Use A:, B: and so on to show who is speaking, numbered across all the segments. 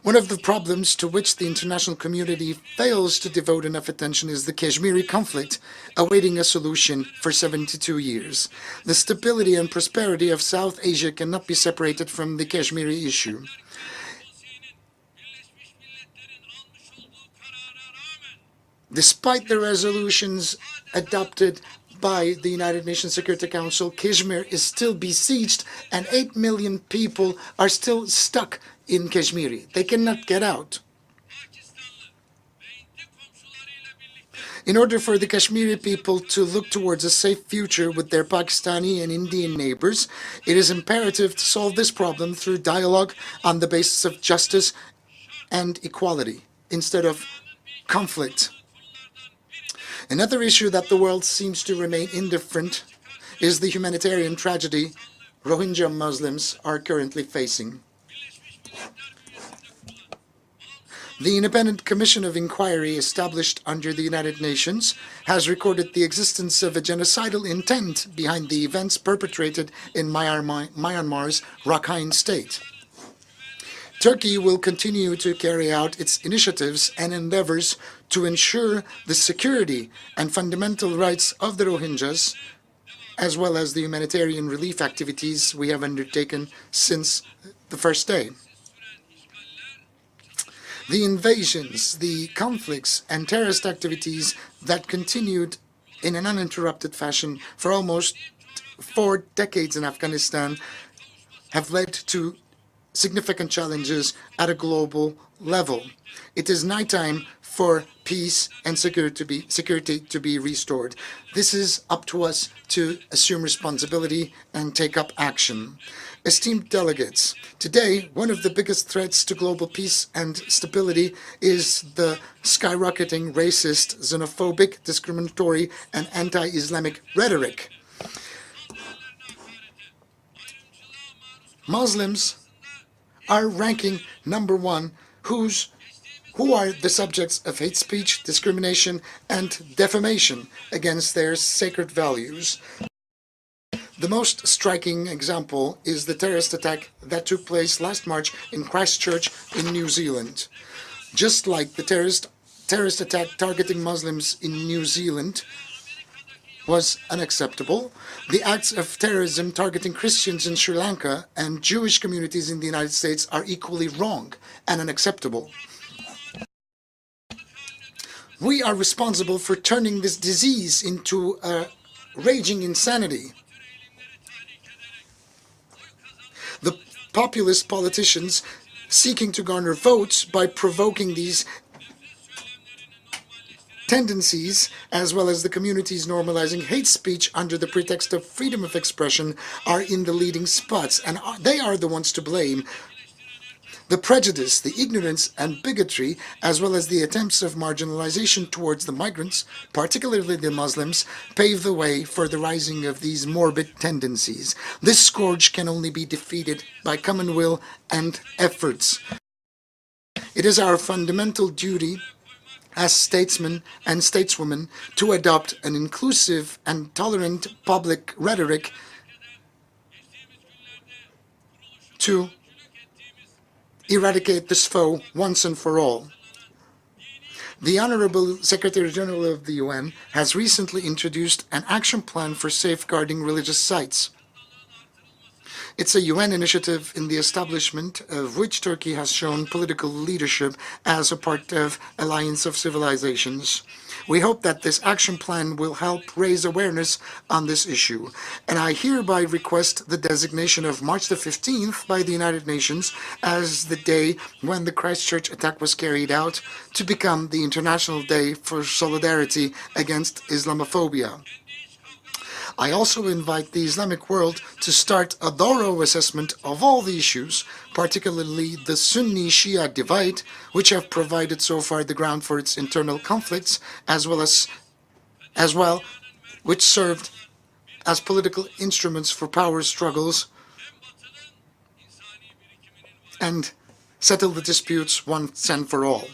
A: One of the problems to which the international community fails to devote enough attention is the Kashmiri conflict, awaiting a solution for 72 years. The stability and prosperity of South Asia cannot be separated from the Kashmiri issue. Despite the resolutions adopted by the United Nations Security Council, Kashmir is still besieged and 8 million people are still stuck in Kashmir. They cannot get out. In order for the Kashmiri people to look towards a safe future with their Pakistani and Indian neighbors, it is imperative to solve this problem through dialogue on the basis of justice and equality instead of conflict. Another issue that the world seems to remain indifferent is the humanitarian tragedy Rohingya Muslims are currently facing. The Independent Commission of Inquiry established under the United Nations has recorded the existence of a genocidal intent behind the events perpetrated in Myanmar's Rakhine State. Turkey will continue to carry out its initiatives and endeavors to ensure the security and fundamental rights of the Rohingyas, as well as the humanitarian relief activities we have undertaken since the first day. The invasions, the conflicts, and terrorist activities that continued in an uninterrupted fashion for almost 4 decades in Afghanistan have led to significant challenges at a global level. It is nighttime for peace and security to be restored. This is up to us to assume responsibility and take up action. Esteemed delegates, today one of the biggest threats to global peace and stability is the skyrocketing racist, xenophobic, discriminatory, and anti-Islamic rhetoric. Muslims are ranking number 1 who are the subjects of hate speech, discrimination, and defamation against their sacred values. The most striking example is the terrorist attack that took place last March in Christchurch in New Zealand. Just like the terrorist attack targeting Muslims in New Zealand was unacceptable, the acts of terrorism targeting Christians in Sri Lanka and Jewish communities in the United States are equally wrong and unacceptable. We are responsible for turning this disease into a raging insanity. The populist politicians seeking to garner votes by provoking these tendencies, as well as the communities normalizing hate speech under the pretext of freedom of expression, are in the leading spots, and they are the ones to blame. The prejudice, the ignorance and bigotry, as well as the attempts of marginalization towards the migrants, particularly the Muslims, pave the way for the rising of these morbid tendencies. This scourge can only be defeated by common will and efforts. It is our fundamental duty as statesmen and stateswomen to adopt an inclusive and tolerant public rhetoric to eradicate this foe once and for all. The Honorable Secretary General of the UN has recently introduced an action plan for safeguarding religious sites. It's a UN initiative in the establishment of which Turkey has shown political leadership as a part of Alliance of Civilizations. We hope that this action plan will help raise awareness on this issue, and I hereby request the designation of March the 15th by the United Nations as the day when the Christchurch attack was carried out to become the International Day for Solidarity Against Islamophobia. I also invite the Islamic world to start a thorough assessment of all the issues, particularly the Sunni-Shia divide, which have provided so far the ground for its internal conflicts, as well, which served as political instruments for power struggles and settle the disputes once and for all.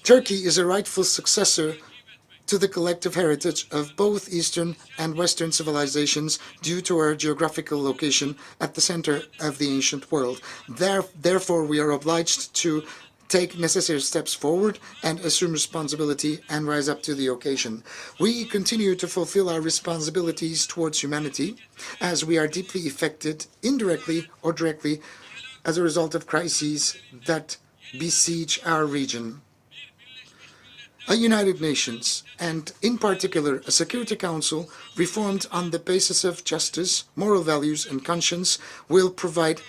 A: Turkey is a rightful successor to the collective heritage of both Eastern and Western civilizations due to our geographical location at the center of the ancient world. Therefore, we are obliged to take necessary steps forward and assume responsibility and rise up to the occasion. We continue to fulfill our responsibilities towards humanity as we are deeply affected, indirectly or directly, as a result of crises that besiege our region. A United Nations, and in particular a Security Council reformed on the basis of justice, moral values and conscience, will provide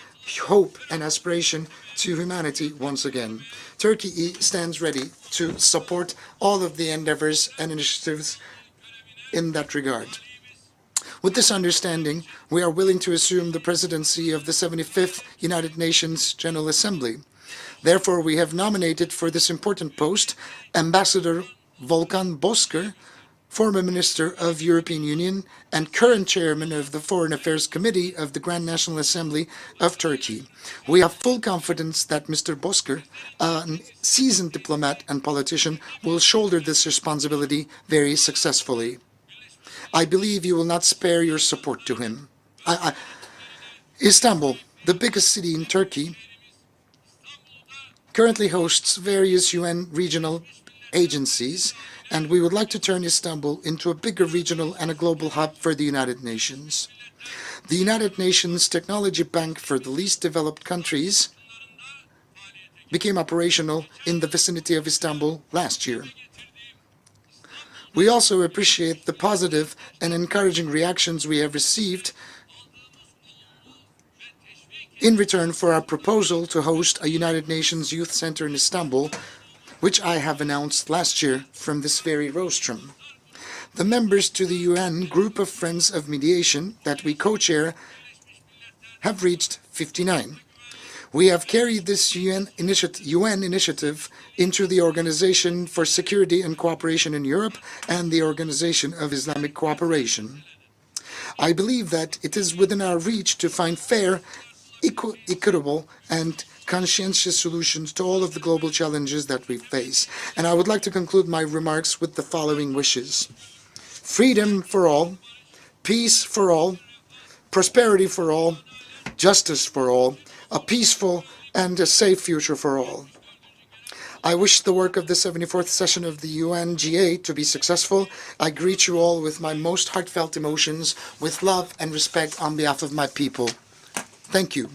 A: hope and aspiration to humanity once again. Turkey stands ready to support all of the endeavors and initiatives in that regard. With this understanding, we are willing to assume the presidency of the 75th United Nations General Assembly. Therefore, we have nominated for this important post Ambassador Volkan Bozkır, former Minister of European Union and current Chairman of the Foreign Affairs Committee of the Grand National Assembly of Turkey. We have full confidence that Mr. Bozkır, a seasoned diplomat and politician, will shoulder this responsibility very successfully. I believe you will not spare your support to him. Istanbul, the biggest city in Turkey, currently hosts various UN regional agencies, and we would like to turn Istanbul into a bigger regional and a global hub for the United Nations. The United Nations Technology Bank for the least developed countries became operational in the vicinity of Istanbul last year. We also appreciate the positive and encouraging reactions we have received in return for our proposal to host a United Nations Youth Center in Istanbul, which I have announced last year from this very rostrum. The members to the UN Group of Friends of Mediation that we co-chair have reached 59. We have carried this UN initiative into the Organization for Security and Cooperation in Europe and the Organization of Islamic Cooperation. I believe that it is within our reach to find fair, equitable, and conscientious solutions to all of the global challenges that we face. And I would like to conclude my remarks with the following wishes. Freedom for all, peace for all, prosperity for all, justice for all, a peaceful and a safe future for all. I wish the work of the 74th session of the UNGA to be successful. I greet you all with my most heartfelt emotions, with love and respect on behalf of my people. Thank you.